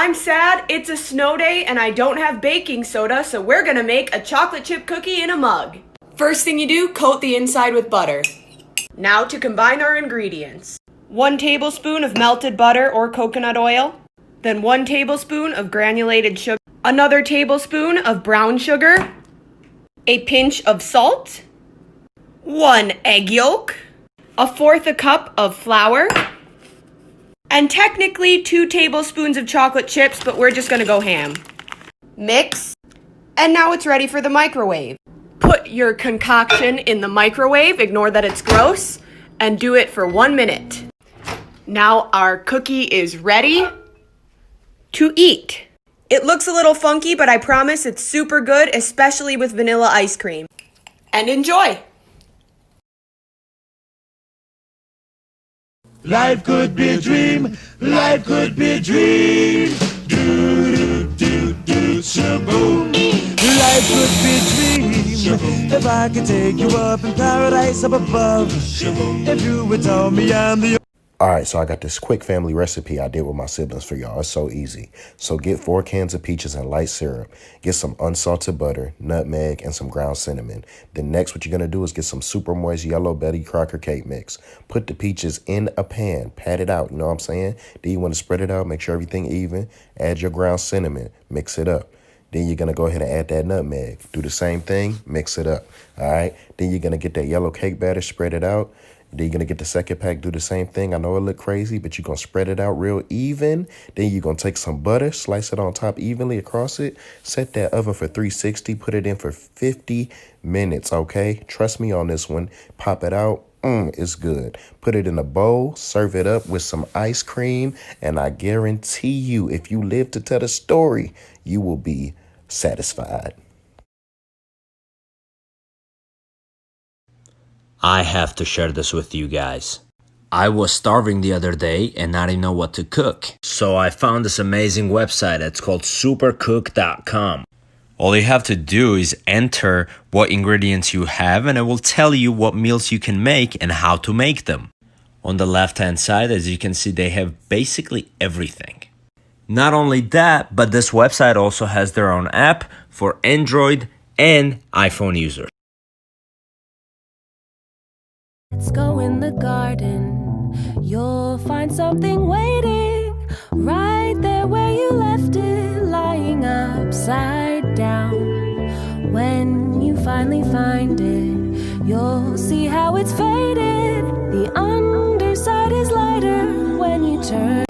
I'm sad, it's a snow day, and I don't have baking soda, so we're gonna make a chocolate chip cookie in a mug. First thing you do, coat the inside with butter. Now to combine our ingredients. 1 tablespoon of melted butter or coconut oil, then 1 tablespoon of granulated sugar, another tablespoon of brown sugar, a pinch of salt, 1 egg yolk, 1/4 cup of flour, and technically 2 tablespoons of chocolate chips, but we're just gonna go ham. Mix, and now it's ready for the microwave. Put your concoction in the microwave, ignore that it's gross, and do it for 1 minute. Now our cookie is ready to eat. It looks a little funky, but I promise it's super good, especially with vanilla ice cream. And enjoy! Life could be a dream, life could be a dream. Do, shaboom. Life could be a dream. If I could take you up in paradise up above. If you would tell me I'm the... Alright, so I got this quick family recipe I did with my siblings for y'all. It's so easy. So get 4 cans of peaches and light syrup. Get some unsalted butter, nutmeg, and some ground cinnamon. Then next what you're going to do is get some super moist yellow Betty Crocker cake mix. Put the peaches in a pan. Pat it out, you know what I'm saying? Then you want to spread it out, make sure everything even. Add your ground cinnamon. Mix it up. Then you're going to go ahead and add that nutmeg. Do the same thing. Mix it up. All right. Then you're going to get that yellow cake batter, spread it out. Then you're going to get the second pack, do the same thing. I know it look crazy, but you're going to spread it out real even. Then you're going to take some butter, slice it on top evenly across it. Set that oven for 360. Put it in for 50 minutes, okay? Trust me on this one. Pop it out. It's good. Put it in a bowl, serve it up with some ice cream, and I guarantee you, if you live to tell the story, you will be satisfied. I have to share this with you guys. I was starving the other day and I didn't know what to cook. So I found this amazing website. It's called supercook.com. All you have to do is enter what ingredients you have and it will tell you what meals you can make and how to make them. On the left-hand side, as you can see, they have basically everything. Not only that, but this website also has their own app for Android and iPhone users. Let's go in the garden. You'll find something waiting right there where you left it, lying upside down. When you finally find it, you'll see how it's faded. The underside is lighter when you turn.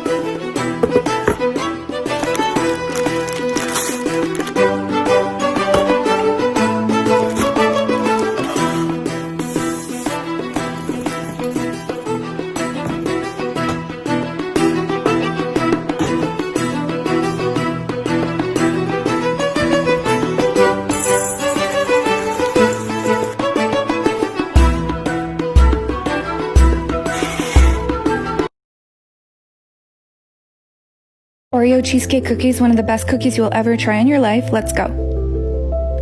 Oreo cheesecake cookies, one of the best cookies you'll ever try in your life. Let's go.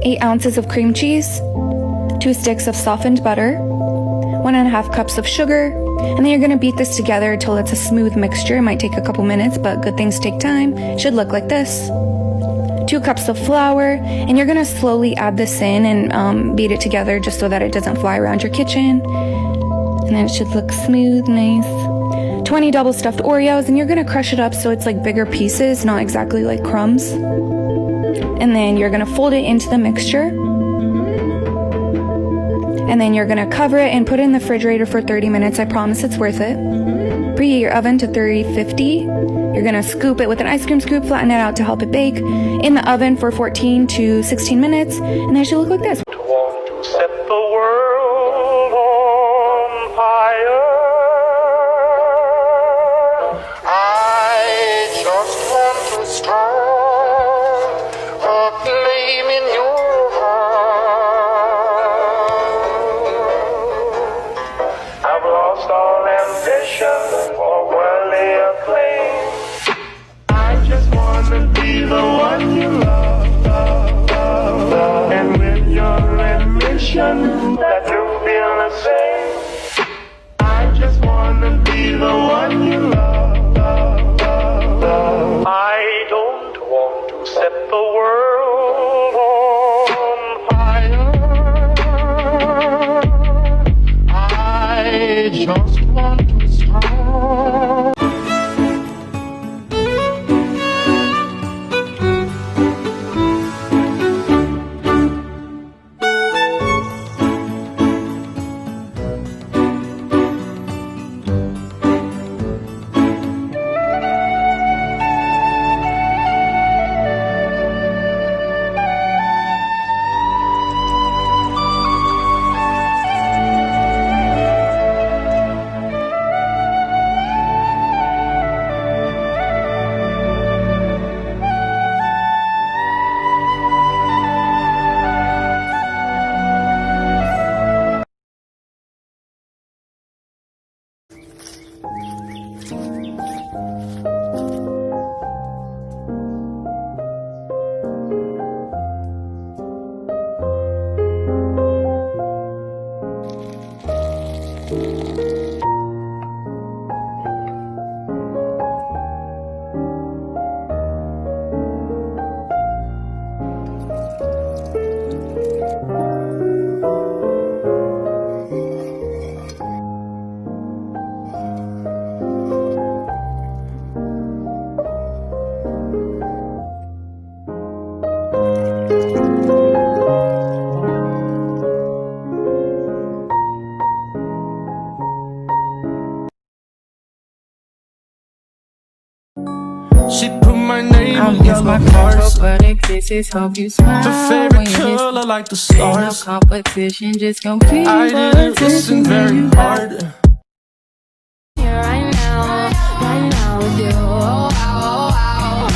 8 ounces of cream cheese, 2 sticks of softened butter, 1.5 cups of sugar, and then you're gonna beat this together until it's a smooth mixture. It might take a couple minutes, but good things take time. It should look like this. 2 cups of flour, and you're gonna slowly add this in and beat it together just so that it doesn't fly around your kitchen. And then it should look smooth, nice. 20 double stuffed Oreos, and you're gonna crush it up so it's like bigger pieces, not exactly like crumbs. And then you're gonna fold it into the mixture. And then you're gonna cover it and put it in the refrigerator for 30 minutes. I promise it's worth it. Preheat your oven to 350. You're gonna scoop it with an ice cream scoop, flatten it out to help it bake in the oven for 14 to 16 minutes, and then it should look like this. Want to set the world on fire. I just want to start a flame in your heart. I've lost all ambition for worldly acclaim. I just want to be the one you love, and with your admission that you feel the same. I just want to be the one you love. I don't kiss my yellow hearts. but the kisses hope you smile. The when favorite you kiss color like the me. Ain't no stars. competition, just compete. I didn't listen very hard. Here right now with you. Oh, wow, oh, wow.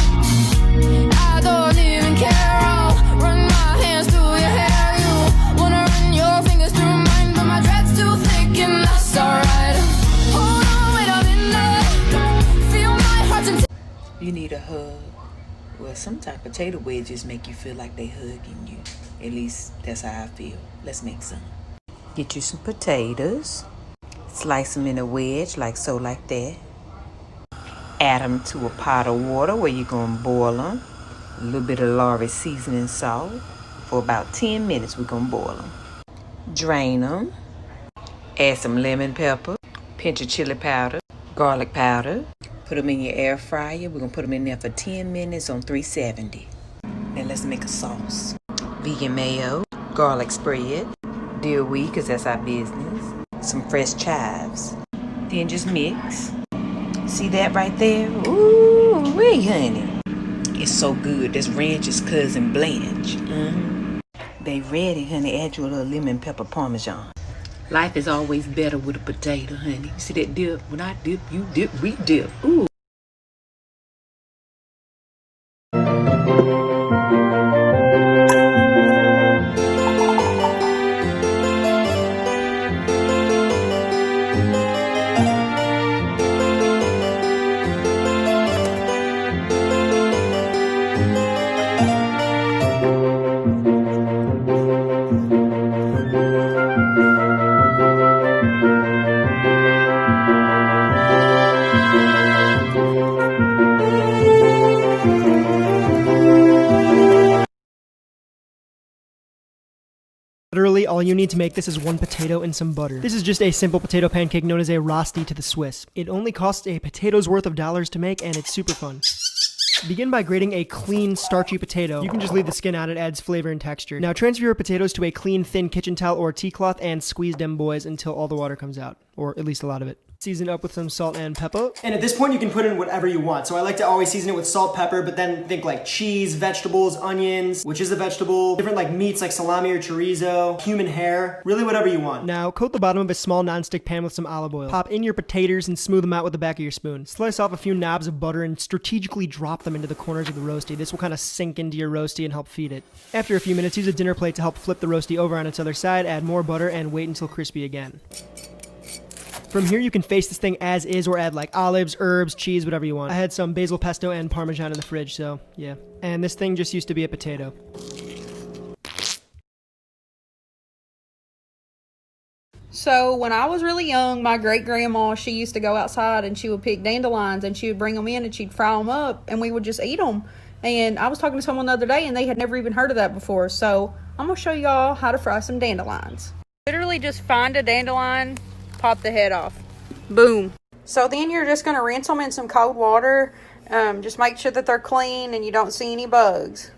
I don't even care. I'll run my hands through your hair. You wanna run your fingers through mine, but my dread's too thick and that's alright. Hold on, wait a minute. Feel my heart. You need a hug. Well, sometimes potato wedges make you feel like they hugging you. At least that's how I feel. Let's make some. Get you some potatoes. Slice them in a wedge like so, like that. Add them to a pot of water where you're going to boil them. A little bit of Lawry's seasoning salt. For about 10 minutes, we're going to boil them. Drain them. Add some lemon pepper, pinch of chili powder, garlic powder. Put them in your air fryer. We're going to put them in there for 10 minutes on 370. Now let's make a sauce. Vegan mayo, garlic spread, dill weed, because that's our business. Some fresh chives. Then just mix. See that right there? Ooh, wee, honey. It's so good. This ranch is cousin Blanche. They ready, honey. Add you a little lemon pepper parmesan. Life is always better with a potato, honey. See that dip? When I dip, you dip, we dip. Ooh. Literally, all you need to make this is one potato and some butter. This is just a simple potato pancake known as a rosti to the Swiss. It only costs a potato's worth of dollars to make, and it's super fun. Begin by grating a clean, starchy potato. You can just leave the skin out, it adds flavor and texture. Now transfer your potatoes to a clean, thin kitchen towel or tea cloth and squeeze them boys until all the water comes out, or at least a lot of it. Season up with some salt and pepper. And at this point you can put in whatever you want. So I like to always season it with salt, pepper, but then think like cheese, vegetables, onions, which is a vegetable, different like meats like salami or chorizo, human hair, really whatever you want. Now coat the bottom of a small nonstick pan with some olive oil. Pop in your potatoes and smooth them out with the back of your spoon. Slice off a few knobs of butter and strategically drop them into the corners of the roasty. This will kind of sink into your roasty and help feed it. After a few minutes, use a dinner plate to help flip the roasty over on its other side, add more butter, and wait until crispy again. From here, you can face this thing as is or add like olives, herbs, cheese, whatever you want. I had some basil pesto and parmesan in the fridge, so yeah. And this thing just used to be a potato. So when I was really young, my great-grandma, she used to go outside and she would pick dandelions and she would bring them in and she'd fry them up and we would just eat them. And I was talking to someone the other day and they had never even heard of that before. So I'm going to show y'all how to fry some dandelions. Literally just find a dandelion, pop the head off. Boom. So then you're just going to rinse them in some cold water. Just make sure that they're clean and you don't see any bugs.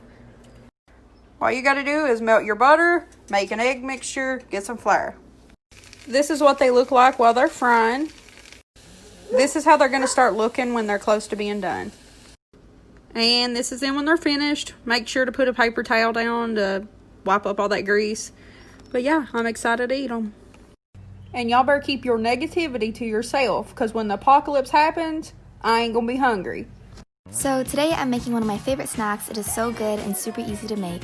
All you got to do is melt your butter, make an egg mixture, get some flour. This is what they look like while they're frying. This is how they're going to start looking when they're close to being done. And this is them when they're finished. Make sure to put a paper towel down to wipe up all that grease. But yeah, I'm excited to eat them. And y'all better keep your negativity to yourself, because when the apocalypse happens, I ain't gonna be hungry. So today I'm making one of my favorite snacks. It is so good and super easy to make.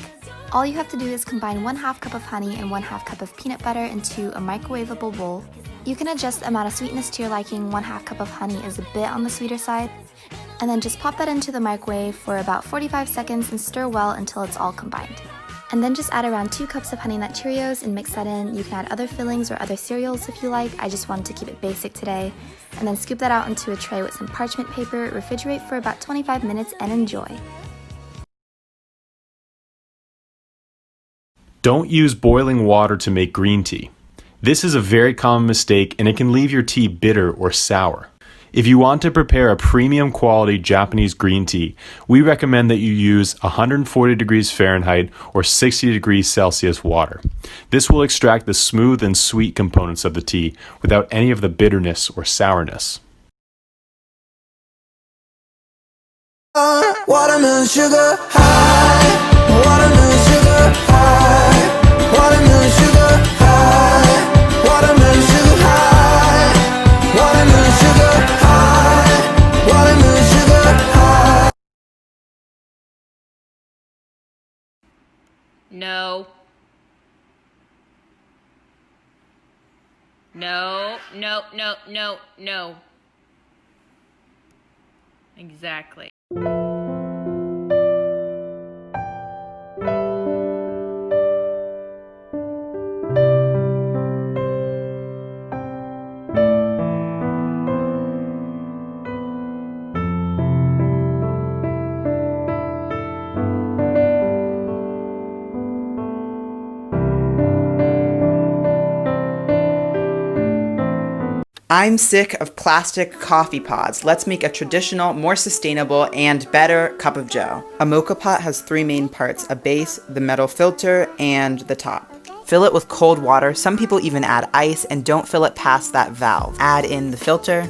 All you have to do is combine 1/2 cup of honey and 1/2 cup of peanut butter into a microwavable bowl. You can adjust the amount of sweetness to your liking. 1/2 cup of honey is a bit on the sweeter side. And then just pop that into the microwave for about 45 seconds and stir well until it's all combined. And then just add around 2 cups of Honey Nut Cheerios and mix that in. You can add other fillings or other cereals if you like. I just wanted to keep it basic today. And then scoop that out into a tray with some parchment paper, refrigerate for about 25 minutes, and enjoy. Don't use boiling water to make green tea. This is a very common mistake and it can leave your tea bitter or sour. If you want to prepare a premium quality Japanese green tea, we recommend that you use 140 degrees Fahrenheit or 60 degrees Celsius water. This will extract the smooth and sweet components of the tea without any of the bitterness or sourness. Watermelon sugar high, watermelon sugar high, watermelon sugar high, watermelon sugar high, watermelon sugar high, watermelon sugar high. No. No, no, no, no, no. Exactly. I'm sick of plastic coffee pods. Let's make a traditional, more sustainable, and better cup of joe. A mocha pot has three main parts: a base, the metal filter, and the top. Fill it with cold water. Some people even add ice, and don't fill it past that valve. Add in the filter.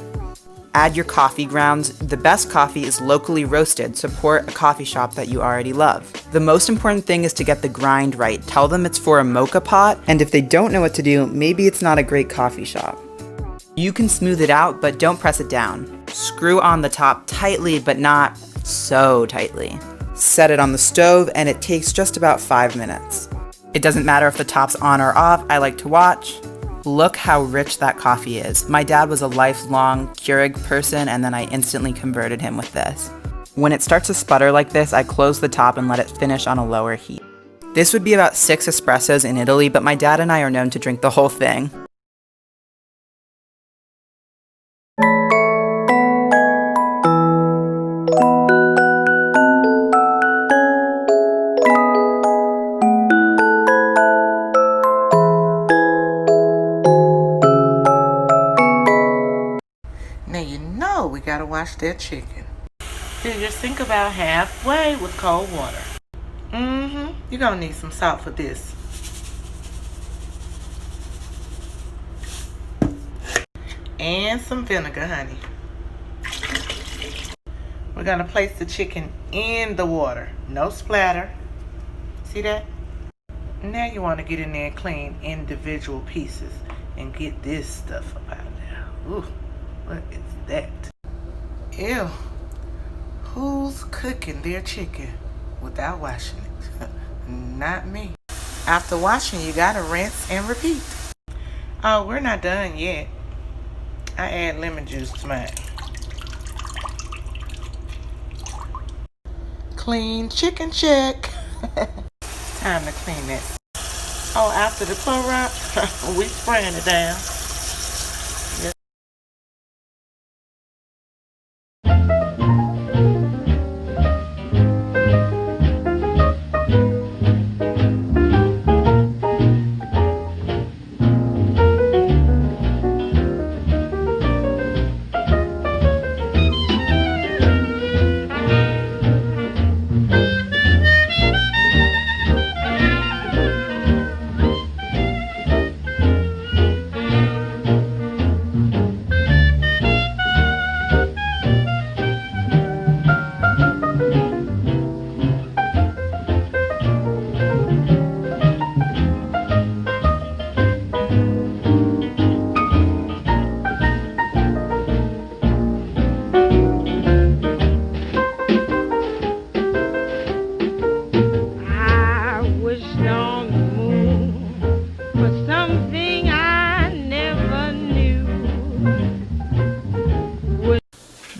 Add your coffee grounds. The best coffee is locally roasted. Support a coffee shop that you already love. The most important thing is to get the grind right. Tell them it's for a mocha pot, and if they don't know what to do, maybe it's not a great coffee shop. You can smooth it out, but don't press it down. Screw on the top tightly, but not so tightly. Set it on the stove, and it takes just about 5 minutes. It doesn't matter if the top's on or off, I like to watch. Look how rich that coffee is. My dad was a lifelong Keurig person, and then I instantly converted him with this. When it starts to sputter like this, I close the top and let it finish on a lower heat. This would be about 6 espressos in Italy, but my dad and I are known to drink the whole thing. Now you know we gotta wash that chicken. You just think about halfway with cold water. You're gonna need some salt for this. And some vinegar, honey. We're gonna place the chicken in the water. No splatter. See that? Now you wanna get in there and clean individual pieces and get this stuff up out of there. Ooh, what is that? Ew. Who's cooking their chicken without washing it? Not me. After washing, you gotta rinse and repeat. Oh, we're not done yet. I add lemon juice to mine. Clean chicken check. Time to clean that. Oh, after the Clorox, we spraying it down.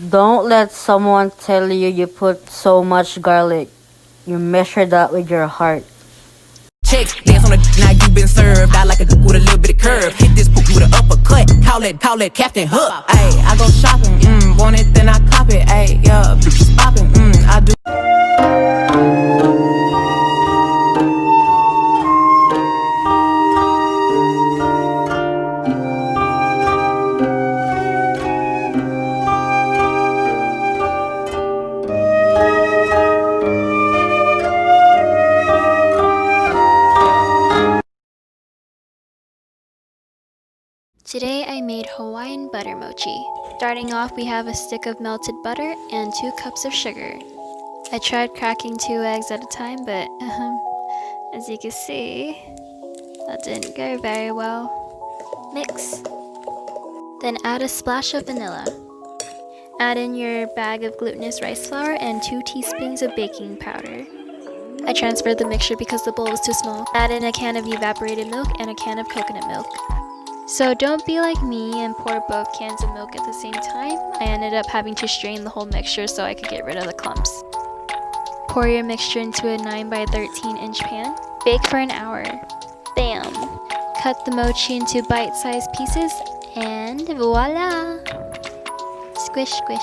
Don't let someone tell you you put so much garlic. You measure that with your heart. Checks, dance on the now you been served. I like a with a little bit of curve. Hit this book with an uppercut. Call it Captain Hook. Ayy, I go shopping, want it, then I cop it. Ayy, yeah, bitches popping, I do. Today I made Hawaiian butter mochi. Starting off, we have a stick of melted butter and 2 cups of sugar. I tried cracking 2 eggs at a time, but as you can see, that didn't go very well. Mix. Then add a splash of vanilla. Add in your bag of glutinous rice flour and 2 teaspoons of baking powder. I transferred the mixture because the bowl was too small. Add in a can of evaporated milk and a can of coconut milk. So don't be like me and pour both cans of milk at the same time. I ended up having to strain the whole mixture so I could get rid of the clumps. Pour your mixture into a 9 by 13 inch pan. Bake for an hour. Bam! Cut the mochi into bite-sized pieces and voila! Squish, squish.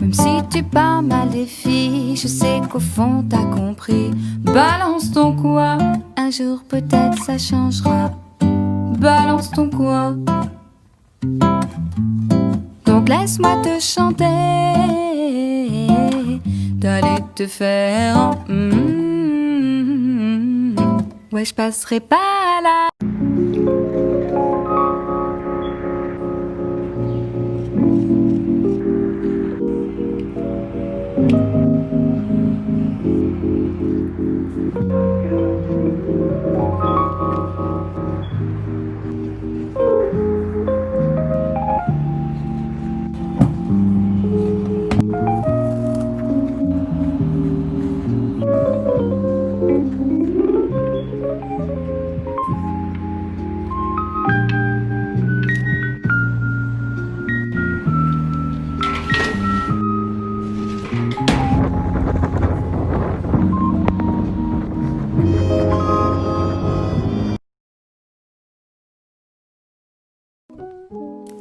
Même si tu parles mal des filles, je sais qu'au fond t'as compris. Balance ton quoi, un jour peut-être ça changera. Balance ton quoi. Donc laisse-moi te chanter, d'aller te faire. Ouais, je passerai pas là.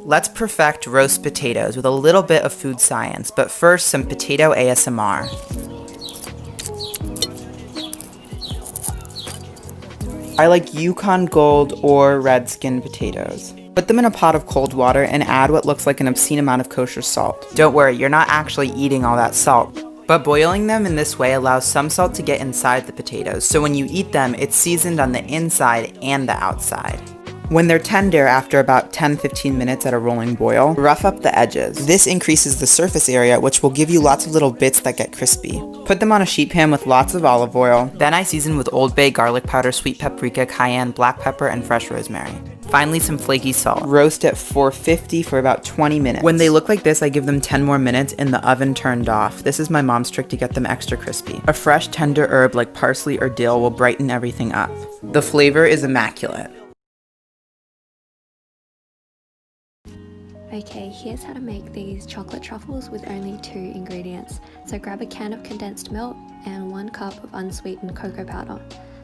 Let's perfect roast potatoes with a little bit of food science, but first some potato ASMR. I like Yukon Gold or Redskin potatoes. Put them in a pot of cold water and add what looks like an obscene amount of kosher salt. Don't worry, you're not actually eating all that salt. But boiling them in this way allows some salt to get inside the potatoes, so when you eat them, it's seasoned on the inside and the outside. When they're tender after about 10-15 minutes at a rolling boil, rough up the edges. This increases the surface area, which will give you lots of little bits that get crispy. Put them on a sheet pan with lots of olive oil. Then I season with Old Bay garlic powder, sweet paprika, cayenne, black pepper, and fresh rosemary. Finally, some flaky salt. Roast at 450 for about 20 minutes. When they look like this, I give them 10 more minutes in the oven turned off. This is my mom's trick to get them extra crispy. A fresh tender herb like parsley or dill will brighten everything up. The flavor is immaculate. Okay, here's how to make these chocolate truffles with only 2 ingredients. So grab a can of condensed milk and 1 cup of unsweetened cocoa powder.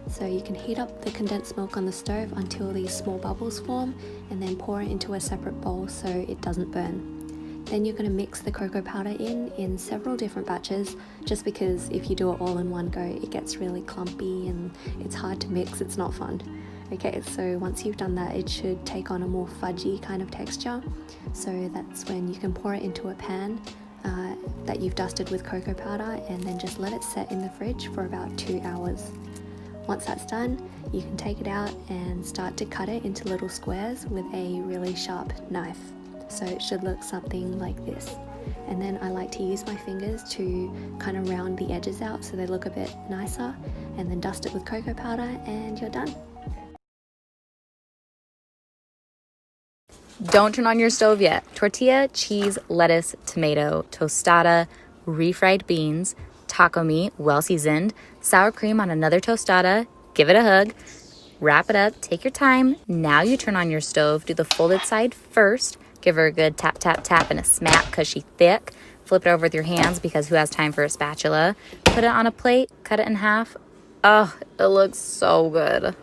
So you can heat up the condensed milk on the stove until these small bubbles form and then pour it into a separate bowl so it doesn't burn. Then you're going to mix the cocoa powder in several different batches, just because if you do it all in one go it gets really clumpy and it's hard to mix, it's not fun. Okay, so once you've done that, it should take on a more fudgy kind of texture. So that's when you can pour it into a pan that you've dusted with cocoa powder and then just let it set in the fridge for about 2 hours. Once that's done, you can take it out and start to cut it into little squares with a really sharp knife. So it should look something like this. And then I like to use my fingers to kind of round the edges out so they look a bit nicer, and then dust it with cocoa powder and you're done. Don't turn on your stove yet. Tortilla, cheese, lettuce, tomato, tostada, refried beans, taco meat, well seasoned, sour cream on another tostada, give it a hug, wrap it up, take your time. Now you turn on your stove, do the folded side first, give her a good tap, tap, tap and a smack because she's thick. Flip it over with your hands because who has time for a spatula? Put it on a plate, cut it in half. Oh, it looks so good.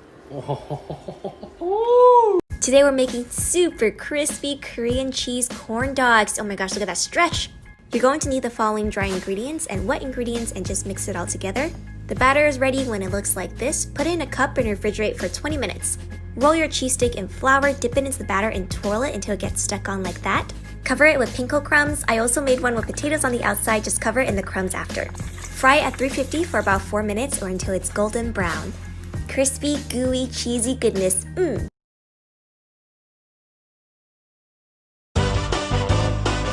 Today we're making super crispy Korean cheese corn dogs. Oh my gosh, look at that stretch. You're going to need the following dry ingredients and wet ingredients and just mix it all together. The batter is ready when it looks like this. Put it in a cup and refrigerate for 20 minutes. Roll your cheese stick in flour, dip it into the batter, and twirl it until it gets stuck on like that. Cover it with panko crumbs. I also made one with potatoes on the outside, just cover it in the crumbs after. Fry it at 350 for about 4 minutes or until it's golden brown. Crispy, gooey, cheesy goodness. Mmm.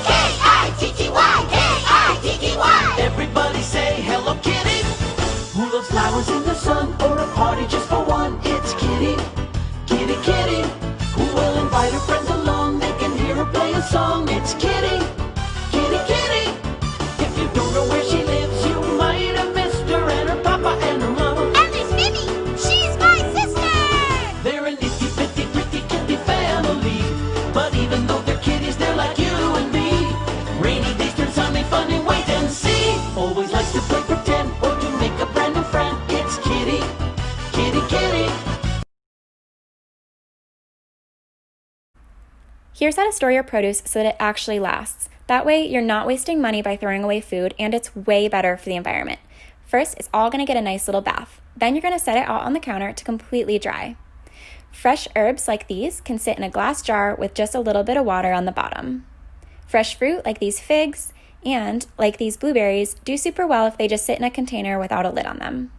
K-I-T-T-Y, everybody say Hello Kitty. Who loves flowers in the sun or a party just for one? It's Kitty, Kitty, Kitty. Who will invite her friends along? They can hear her play a song. It's Kitty, Kitty, Kitty. If you don't know where she lives, you might have missed her and her papa and her mama. And there's Mimi, she's my sister. They're a nifty, pretty, pretty kitty family. But even though they're kitties, they're like you and me. Rainy days turn sunny, fun and wait and see. Always likes to play pretend or to make a brand new friend. It's Kitty, Kitty, Kitty. Here's how to store your produce so that it actually lasts. That way, you're not wasting money by throwing away food, and it's way better for the environment. First, it's all going to get a nice little bath. Then you're going to set it out on the counter to completely dry. Fresh herbs like these can sit in a glass jar with just a little bit of water on the bottom. Fresh fruit like these figs and, like these blueberries, do super well if they just sit in a container without a lid on them.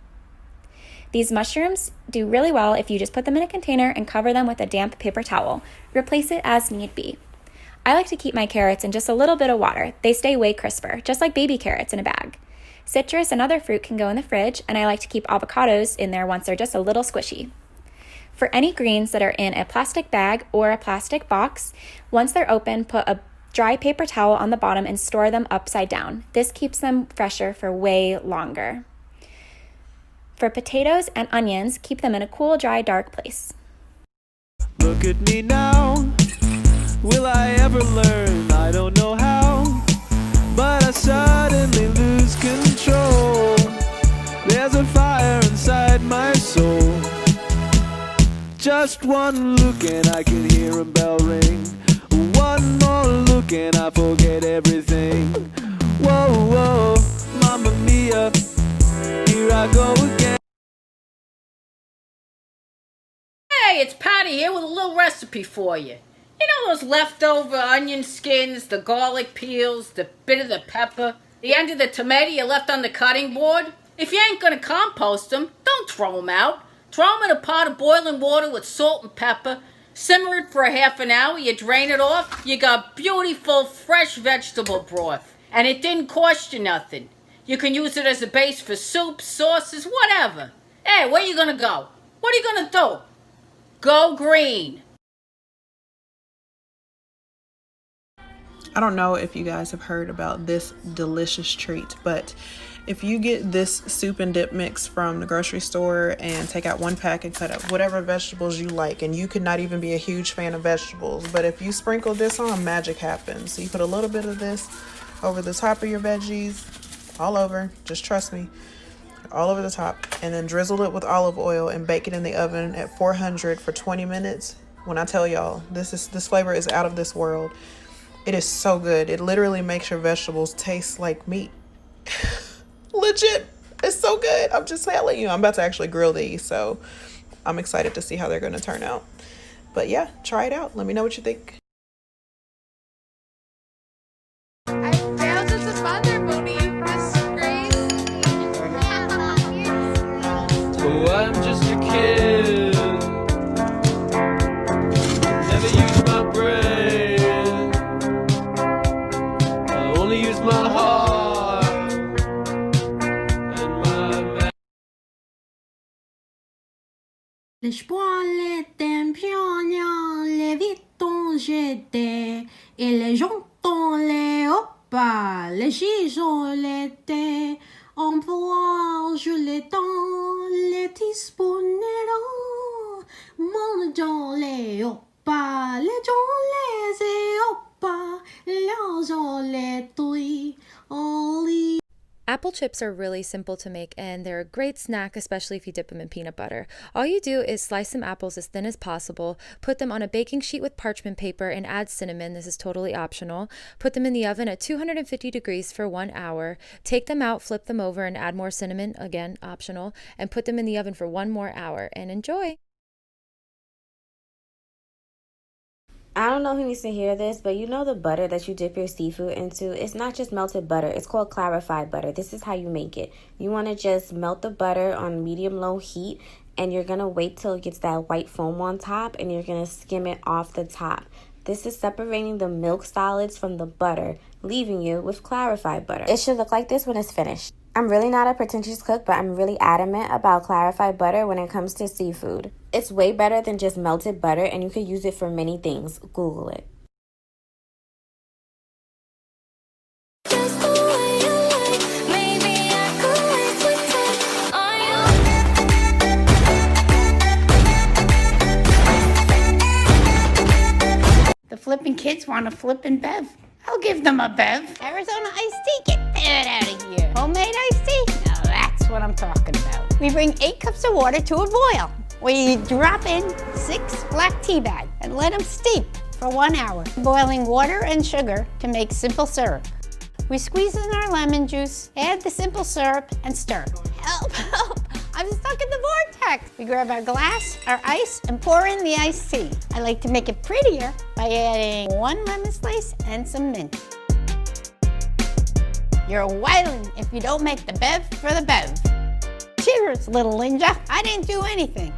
These mushrooms do really well if you just put them in a container and cover them with a damp paper towel. Replace it as need be. I like to keep my carrots in just a little bit of water. They stay way crisper, just like baby carrots in a bag. Citrus and other fruit can go in the fridge, and I like to keep avocados in there once they're just a little squishy. For any greens that are in a plastic bag or a plastic box, once they're open, put a dry paper towel on the bottom and store them upside down. This keeps them fresher for way longer. For potatoes and onions, keep them in a cool, dry, dark place. Look at me now. Will I ever learn? I don't know how. But I suddenly lose control. There's a fire inside my soul. Just one look and I can hear a bell ring. One more look and I forget everything. Whoa, whoa, Mamma Mia, here I go again. Hey, it's Patty here with a little recipe for you. You know those leftover onion skins, the garlic peels, the bit of the pepper, the end of the tomato you left on the cutting board? If you ain't gonna compost them, don't throw them out. Throw them in a pot of boiling water with salt and pepper. Simmer it for a half an hour, you drain it off, you got beautiful fresh vegetable broth. And it didn't cost you nothing. You can use it as a base for soups, sauces, whatever. Hey, where you gonna go? What are you gonna do? Go green. I don't know if you guys have heard about this delicious treat, but if you get this soup and dip mix from the grocery store and take out one pack and cut up whatever vegetables you like, and you could not even be a huge fan of vegetables, but if you sprinkle this on, magic happens. So you put a little bit of this over the top of your veggies, all over, just trust me, all over the top, and then drizzle it with olive oil and bake it in the oven at 400 for 20 minutes. When I tell y'all, this flavor is out of this world. It is so good. It literally makes your vegetables taste like meat. Legit. It's so good. I'm just telling you. I'm about to actually grill these, so I'm excited to see how they're going to turn out. But yeah, try it out. Let me know what you think. I failed as a mother, Monique. Disgrace. Oh, I'm just a kid. Never use my brain. I only use my heart and my Les poils étaient pignons, les vitons j'étais, et les jantons les opas, les gisons l'été, en pouvoir je les temps, les disponeront, mon dans les opas, les gens les opas, les gens les tui, only. Apple chips are really simple to make, and they're a great snack, especially if you dip them in peanut butter. All you do is slice some apples as thin as possible, put them on a baking sheet with parchment paper, and add cinnamon. This is totally optional. Put them in the oven at 250 degrees for 1 hour. Take them out, flip them over, and add more cinnamon, again optional, and put them in the oven for 1 more hour. And enjoy! I don't know who needs to hear this, but you know the butter that you dip your seafood into? It's not just melted butter. It's called clarified butter. This is how you make it. You want to just melt the butter on medium-low heat, and you're going to wait till it gets that white foam on top, and you're going to skim it off the top. This is separating the milk solids from the butter, leaving you with clarified butter. It should look like this when it's finished. I'm really not a pretentious cook, but I'm really adamant about clarified butter when it comes to seafood. It's way better than just melted butter, and you can use it for many things. Google it. The flippin' kids want a flippin' bev. I'll give them a bev. Arizona iced tea, get that out of here. Homemade iced tea? Now that's what I'm talking about. We bring 8 cups of water to a boil. We drop in 6 black tea bags and let them steep for 1 hour. Boiling water and sugar to make simple syrup. We squeeze in our lemon juice, add the simple syrup, and stir. Help, help! I'm stuck in the vortex. We grab our glass, our ice, and pour in the iced tea. I like to make it prettier by adding 1 lemon slice and some mint. You're wildin' if you don't make the bev for the bev. Cheers, little ninja. I didn't do anything.